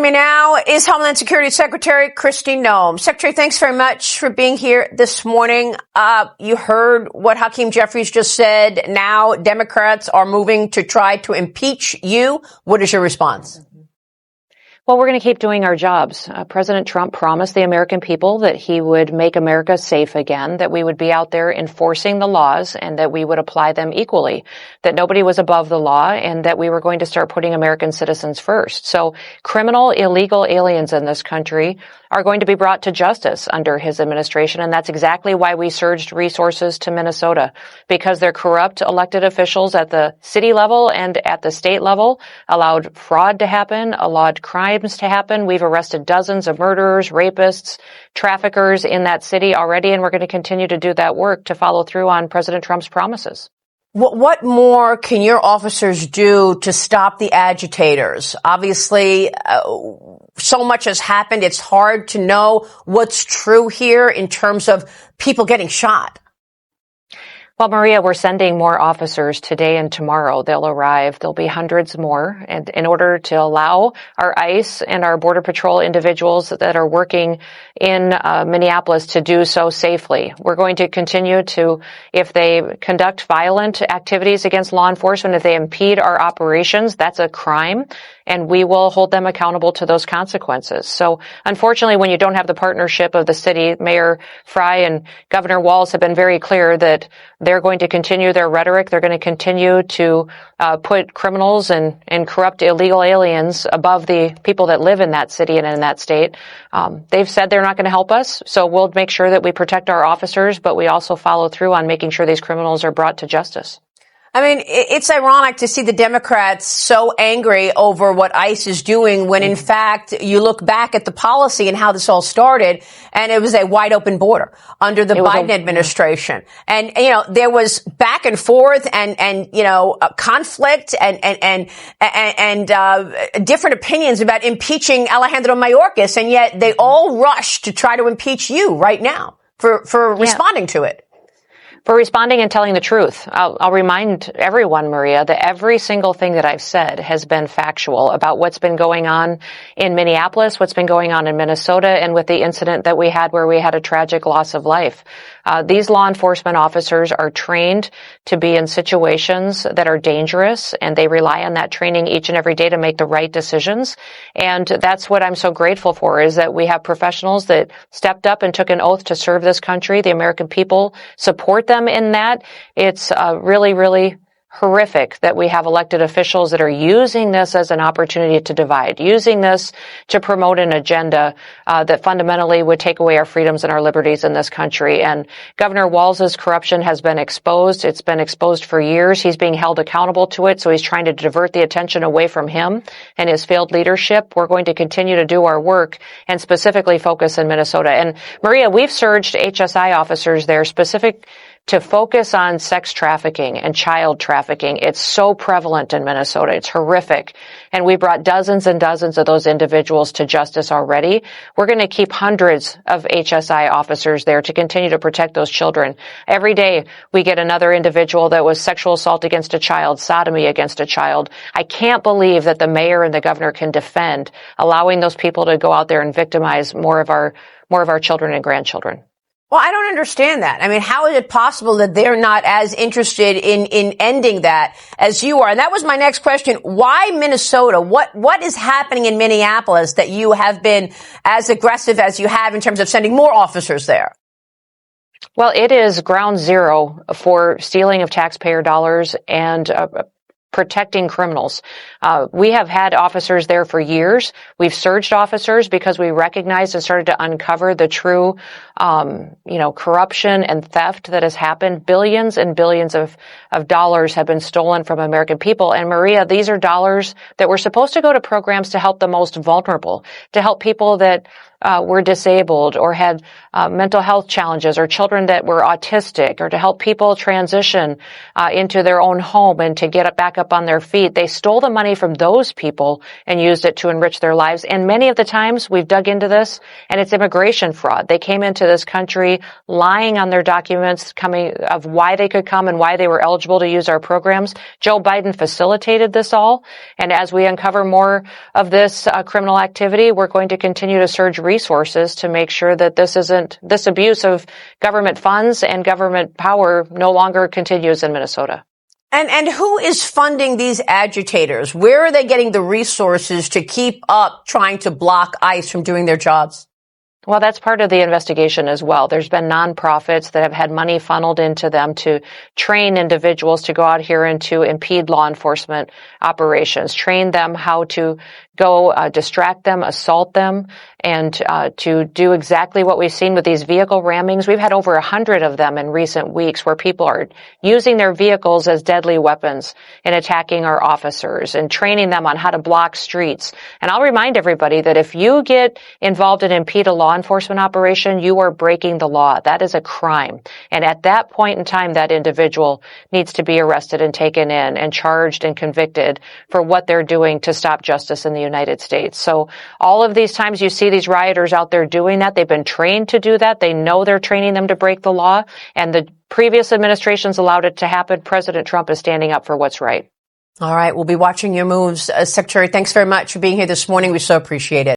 Me now is Homeland Security Secretary Kristi Noem. Secretary, thanks very much for being here this morning. You heard what Hakeem Jeffries just said. Now Democrats are moving to try to impeach you. What is your response? Well, we're going to keep doing our jobs. President Trump promised the American people that he would make America safe again, that we would be out there enforcing the laws and that we would apply them equally, that nobody was above the law and that we were going to start putting American citizens first. So criminal, illegal aliens in this country are going to be brought to justice under his administration. And that's exactly why we surged resources to Minnesota, because their corrupt elected officials at the city level and at the state level allowed fraud to happen, allowed crimes to happen. We've arrested dozens of murderers, rapists, traffickers in that city already, and we're going to continue to do that work to follow through on President Trump's promises. What more can your officers do to stop the agitators? Obviously, so much has happened. It's hard to know what's true here in terms of people getting shot. Well, Maria, we're sending more officers today and tomorrow. They'll arrive. There'll be hundreds more. And in order to allow our ICE and our Border Patrol individuals that are working in Minneapolis to do so safely, we're going to continue to, if they conduct violent activities against law enforcement, if they impede our operations, that's a crime. And we will hold them accountable to those consequences. So unfortunately, when you don't have the partnership of the city, Mayor Frey and Governor Walz have been very clear that they're going to continue their rhetoric. They're going to continue to put criminals and corrupt illegal aliens above the people that live in that city and in that state. They've said they're not going to help us. So we'll make sure that we protect our officers, but we also follow through on making sure these criminals are brought to justice. I mean, it's ironic to see the Democrats so angry over what ICE is doing when, in fact, you look back at the policy and how this all started, and it was a wide open border under the Biden administration. And, you know, there was back and forth and conflict and different opinions about impeaching Alejandro Mayorkas, and yet they all rushed to try to impeach you right now for responding to it. For responding and telling the truth. I'll remind everyone, Maria, that every single thing that I've said has been factual about what's been going on in Minneapolis, what's been going on in Minnesota, and with the incident that we had where we had a tragic loss of life. These law enforcement officers are trained to be in situations that are dangerous, and they rely on that training each and every day to make the right decisions. And that's what I'm so grateful for, is that we have professionals that stepped up and took an oath to serve this country. The American people support them in that. It's really, really horrific that we have elected officials that are using this as an opportunity to divide, using this to promote an agenda that fundamentally would take away our freedoms and our liberties in this country. And Governor Walz's corruption has been exposed. It's been exposed for years. He's being held accountable to it, so he's trying to divert the attention away from him and his failed leadership. We're going to continue to do our work and specifically focus in Minnesota. And Maria, we've surged HSI officers there to focus on sex trafficking and child trafficking. It's so prevalent in Minnesota. It's horrific. And we brought dozens and dozens of those individuals to justice already. We're going to keep hundreds of HSI officers there to continue to protect those children. Every day we get another individual that was sexual assault against a child, sodomy against a child. I can't believe that the mayor and the governor can defend allowing those people to go out there and victimize more of our children and grandchildren. Well, I don't understand that. I mean, how is it possible that they're not as interested in ending that as you are? And that was my next question. Why Minnesota? What is happening in Minneapolis that you have been as aggressive as you have in terms of sending more officers there? Well, it is ground zero for stealing of taxpayer dollars and protecting criminals. We have had officers there for years. We've surged officers because we recognized and started to uncover the true, corruption and theft that has happened. Billions and billions of dollars have been stolen from American people. And Maria, these are dollars that were supposed to go to programs to help the most vulnerable, to help people that were disabled or had mental health challenges, or children that were autistic, or to help people transition into their own home and to get back up on their feet. They stole the money from those people and used it to enrich their lives. And many of the times we've dug into this, and it's immigration fraud. They came into this country lying on their documents of why they could come and why they were eligible to use our programs. Joe Biden facilitated this all. And as we uncover more of this criminal activity, we're going to continue to surge resources to make sure that this abuse of government funds and government power no longer continues in Minnesota. And who is funding these agitators? Where are they getting the resources to keep up trying to block ICE from doing their jobs? Well, that's part of the investigation as well. There's been nonprofits that have had money funneled into them to train individuals to go out here and to impede law enforcement operations, train them how to go distract them, assault them, and to do exactly what we've seen with these vehicle rammings. We've had over 100 of them in recent weeks where people are using their vehicles as deadly weapons and attacking our officers and training them on how to block streets. And I'll remind everybody that if you get involved and impede a law enforcement operation, you are breaking the law. That is a crime. And at that point in time, that individual needs to be arrested and taken in and charged and convicted for what they're doing to stop justice in the United States. So all of these times you see these rioters out there doing that, they've been trained to do that. They know they're training them to break the law. And the previous administrations allowed it to happen. President Trump is standing up for what's right. All right. We'll be watching your moves. Secretary, thanks very much for being here this morning. We so appreciate it.